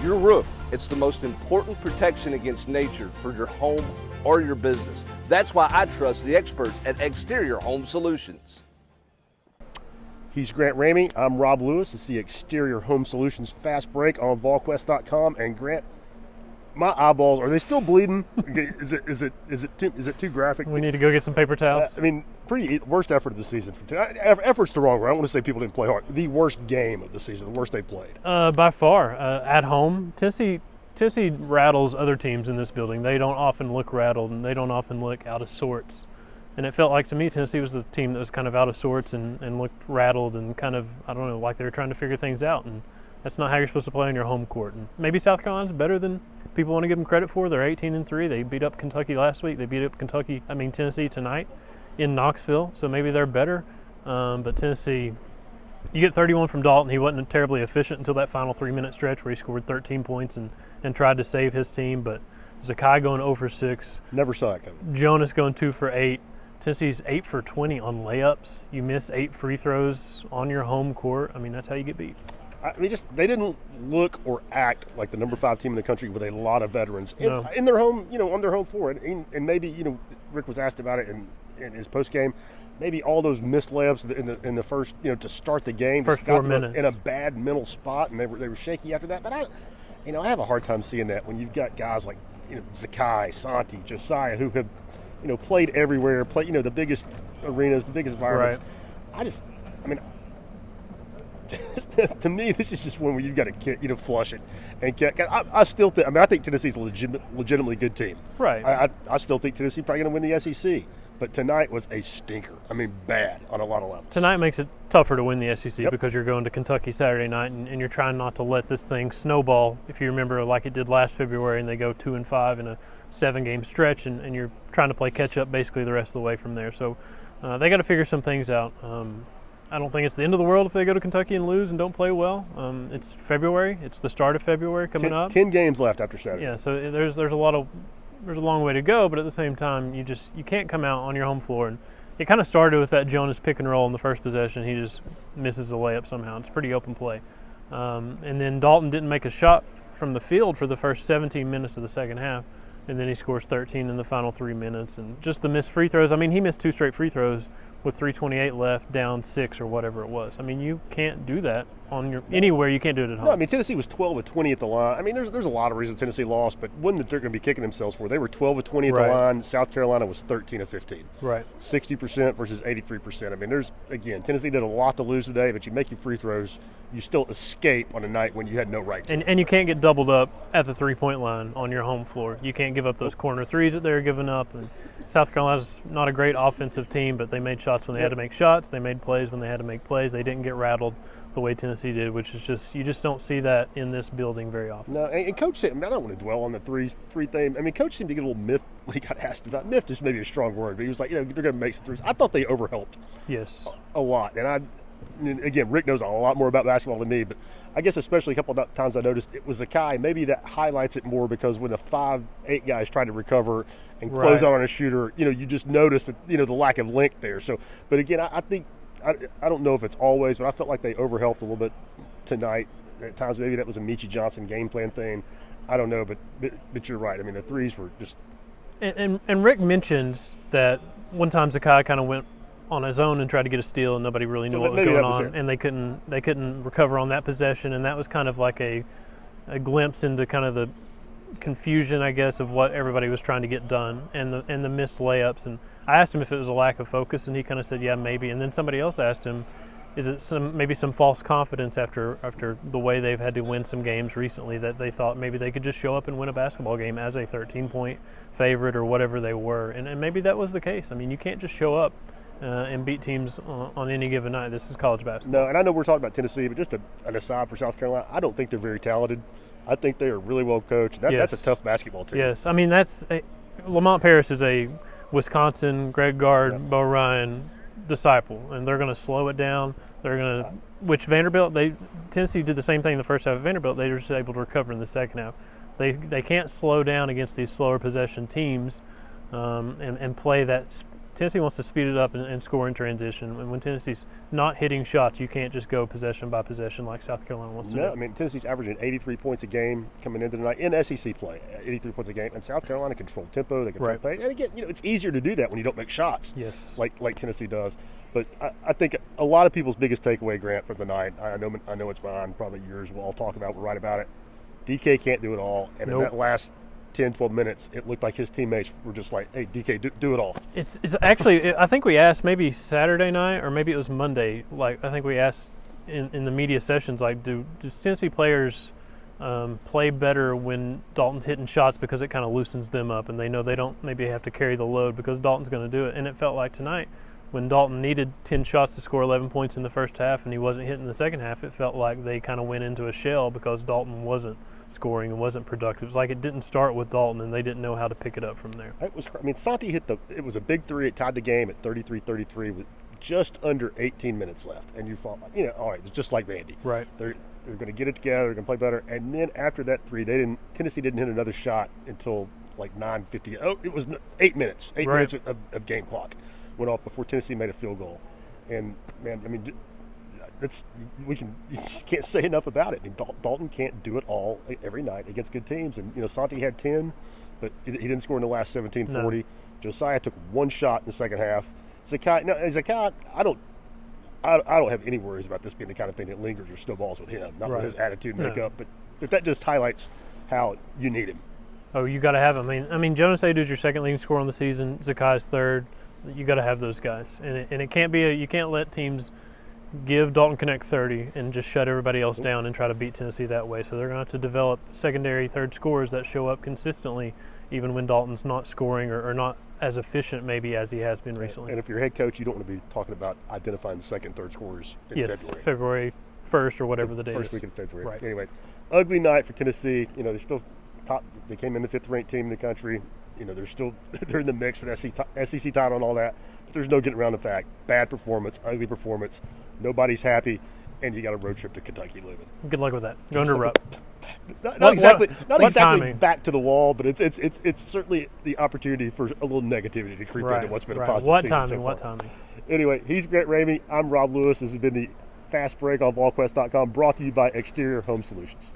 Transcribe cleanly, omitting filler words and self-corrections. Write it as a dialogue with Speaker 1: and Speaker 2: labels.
Speaker 1: your roof. It's the most important protection against nature for your home or your business. That's why I trust the experts at Exterior Home Solutions.
Speaker 2: He's Grant Ramey. I'm Rob Lewis. It's the Exterior Home Solutions Fast Break on Volquest.com. And Grant, my eyeballs, are they still bleeding? Is it too graphic?
Speaker 3: We need to go get some paper towels.
Speaker 2: I mean, worst effort of the season. Effort's the wrong word. I don't want to say people didn't play hard. The worst game of the season, the worst they played.
Speaker 3: By far. At home, Tennessee rattles other teams in this building. They don't often look rattled, and they don't often look out of sorts. And it felt like, to me, Tennessee was the team that was kind of out of sorts and looked rattled and kind of, I don't know, like they were trying to figure things out. And that's not how you're supposed to play on your home court. And maybe South Carolina's better than people want to give them credit for. They're 18-3. They beat up Kentucky last week. They beat up Tennessee tonight in Knoxville. So maybe they're better. But Tennessee, you get 31 from Dalton. He wasn't terribly efficient until that final 3-minute stretch where he scored 13 points and tried to save his team. But Zakai going 0 for 6.
Speaker 2: Never saw it coming.
Speaker 3: Jonas going 2 for 8. Tennessee's 8 for 20 on layups. You miss 8 free throws on your home court. I mean, that's how you get beat.
Speaker 2: I mean, they didn't look or act like the number 5 team in the country with a lot of veterans in their home, on their home floor. And maybe, Rick was asked about it in his post game. Maybe all those missed layups in the first, to start the game,
Speaker 3: first 4 minutes
Speaker 2: in a bad mental spot, and they were shaky after that. But I have a hard time seeing that when you've got guys like Zakai, Santi, Josiah, who have played everywhere, the biggest arenas, the biggest environments. Right. To me, this is just one where you've got to flush it. And I still think, I think Tennessee's a legitimately good team.
Speaker 3: Right.
Speaker 2: I still think Tennessee's probably going to win the SEC. But tonight was a stinker. I mean, bad on a lot of levels.
Speaker 3: Tonight makes it tougher to win the SEC because you're going to Kentucky Saturday night and you're trying not to let this thing snowball, if you remember, like it did last February, and they go 2-5 in a 7-game stretch, and you're trying to play catch-up basically the rest of the way from there. So they got to figure some things out. I don't think it's the end of the world if they go to Kentucky and lose and don't play well. It's February. It's the start of February coming up.
Speaker 2: 10 games left after Saturday.
Speaker 3: Yeah, so there's a long way to go, but at the same time, you can't come out on your home floor. And it kind of started with that Jonas pick and roll in the first possession. He just misses a layup somehow. It's pretty open play. And then Dalton didn't make a shot from the field for the first 17 minutes of the second half. And then he scores 13 in the final 3 minutes. And just the missed free throws. I mean, he missed 2 straight free throws with 3:28 left, down 6 or whatever it was. I mean, you can't do that anywhere. You can't do it at home.
Speaker 2: No, I mean, Tennessee was 12 of 20 at the line. I mean, there's a lot of reasons Tennessee lost, but one that they're going to be kicking themselves for. They were 12 of 20 at the line. South Carolina was 13 of 15.
Speaker 3: Right.
Speaker 2: 60% versus 83%. I mean, Tennessee did a lot to lose today, but you make your free throws, you still escape on a night when you had no right to.
Speaker 3: And you can't get doubled up at the three-point line on your home floor. You can't give up those corner threes that they're giving up. And South Carolina's not a great offensive team, but they made shots when they had to make shots. They made plays when they had to make plays. They didn't get rattled the way Tennessee did, which is just, you just don't see that in this building very often.
Speaker 2: No, and Coach said, I don't want to dwell on the three thing. I mean, Coach seemed to get a little miffed when he got asked about. Miffed is maybe a strong word, but he was like, they're going to make some threes. I thought they overhelped.
Speaker 3: Yes.
Speaker 2: A lot. And again, Rick knows a lot more about basketball than me, but I guess especially a couple of times I noticed it was Zakai. Maybe that highlights it more because when the 5'8" guys trying to recover and close out on a shooter, you just notice that, the lack of length there. So, but again, I think, I don't know if it's always, but I felt like they overhelped a little bit tonight. At times, maybe that was a Michie Johnson game plan thing. I don't know, but you're right. I mean, the threes were just.
Speaker 3: And Rick mentioned that one time Zakai kind of went on his own and tried to get a steal, and nobody really knew what was going on, and they couldn't recover on that possession, and that was kind of like a glimpse into kind of the confusion, I guess, of what everybody was trying to get done, and the missed layups. And I asked him if it was a lack of focus, and he kind of said, yeah, maybe. And then somebody else asked him, is it maybe some false confidence after the way they've had to win some games recently, that they thought maybe they could just show up and win a basketball game as a 13-point favorite or whatever they were, and maybe that was the case. I mean, you can't just show up and beat teams on any given night. This is college basketball.
Speaker 2: No, and I know we're talking about Tennessee, but just an aside for South Carolina, I don't think they're very talented. I think they are really well coached. That's a tough basketball team.
Speaker 3: Yes, I mean, Lamont Paris is a Wisconsin, Greg Gard, Bo Ryan disciple, and they're going to slow it down. They're going to, which Vanderbilt, Tennessee did the same thing in the first half of Vanderbilt. They were just able to recover in the second half. They can't slow down against these slower possession teams and play that Tennessee wants to speed it up and score in transition. And when Tennessee's not hitting shots, you can't just go possession by possession like South Carolina wants to do.
Speaker 2: I mean, Tennessee's averaging 83 points a game coming into tonight in SEC play, 83 points a game. And South Carolina controlled tempo, they control play. And again, it's easier to do that when you don't make shots, like Tennessee does. But I think a lot of people's biggest takeaway, Grant, from the night, I know it's mine, probably yours, we'll all talk about, we'll write about it. DK can't do it all. And in that last 10, 12 minutes, it looked like his teammates were just like, hey, DK, do it all.
Speaker 3: It's actually, I think we asked maybe Saturday night or maybe it was Monday. Like, I think we asked in the media sessions, like, do Tennessee players play better when Dalton's hitting shots because it kind of loosens them up and they know they don't maybe have to carry the load because Dalton's going to do it. And it felt like tonight, when Dalton needed 10 shots to score 11 points in the first half and he wasn't hitting the second half, it felt like they kind of went into a shell because Dalton wasn't scoring and wasn't productive. It was like it didn't start with Dalton and they didn't know how to pick it up from there.
Speaker 2: Santi it was a big three. It tied the game at 33-33 with just under 18 minutes left. And you thought, all right, it's just like Vandy.
Speaker 3: Right.
Speaker 2: They're going to get it together. They're going to play better. And then after that three, Tennessee didn't hit another shot until like 9:50. Oh, it was 8 minutes. 8 minutes of game clock went off before Tennessee made a field goal. And man, I mean, you can't say enough about it. I mean, Dalton can't do it all every night against good teams. And Santi had 10, but he didn't score in the last 17-40. No. Josiah took one shot in the second half. Zakai, I don't have any worries about this being the kind of thing that lingers or snowballs with him, not with his attitude and makeup. But that just highlights how you need him.
Speaker 3: Oh, you got to have him. I mean, Jonas Aidoo's your second leading scorer on the season. Zakai's third. You got to have those guys, and it can't be you can't let teams give Dalton Connect 30 and just shut everybody else down and try to beat Tennessee that way. So they're going to have to develop secondary, third scorers that show up consistently, even when Dalton's not scoring or not as efficient maybe as he has been recently.
Speaker 2: And if you're head coach, you don't want to be talking about identifying the second, third scorers in
Speaker 3: February 1st or whatever the date is.
Speaker 2: First week in February.
Speaker 3: Right.
Speaker 2: Anyway, ugly night for Tennessee. They're still top. They came in the 5th-ranked team in the country. They're in the mix for the SEC title and all that. But there's no getting around the fact. Bad performance, ugly performance. Nobody's happy, and you got a road trip to Kentucky looming.
Speaker 3: Good luck with that. Go under Rupp.
Speaker 2: Not exactly
Speaker 3: timing?
Speaker 2: Back to the wall, but it's certainly the opportunity for a little negativity to creep into what's been a positive season so far.
Speaker 3: What timing?
Speaker 2: Anyway, he's Grant Ramey. I'm Rob Lewis. This has been the Fast Break on Volquest.com, brought to you by Exterior Home Solutions.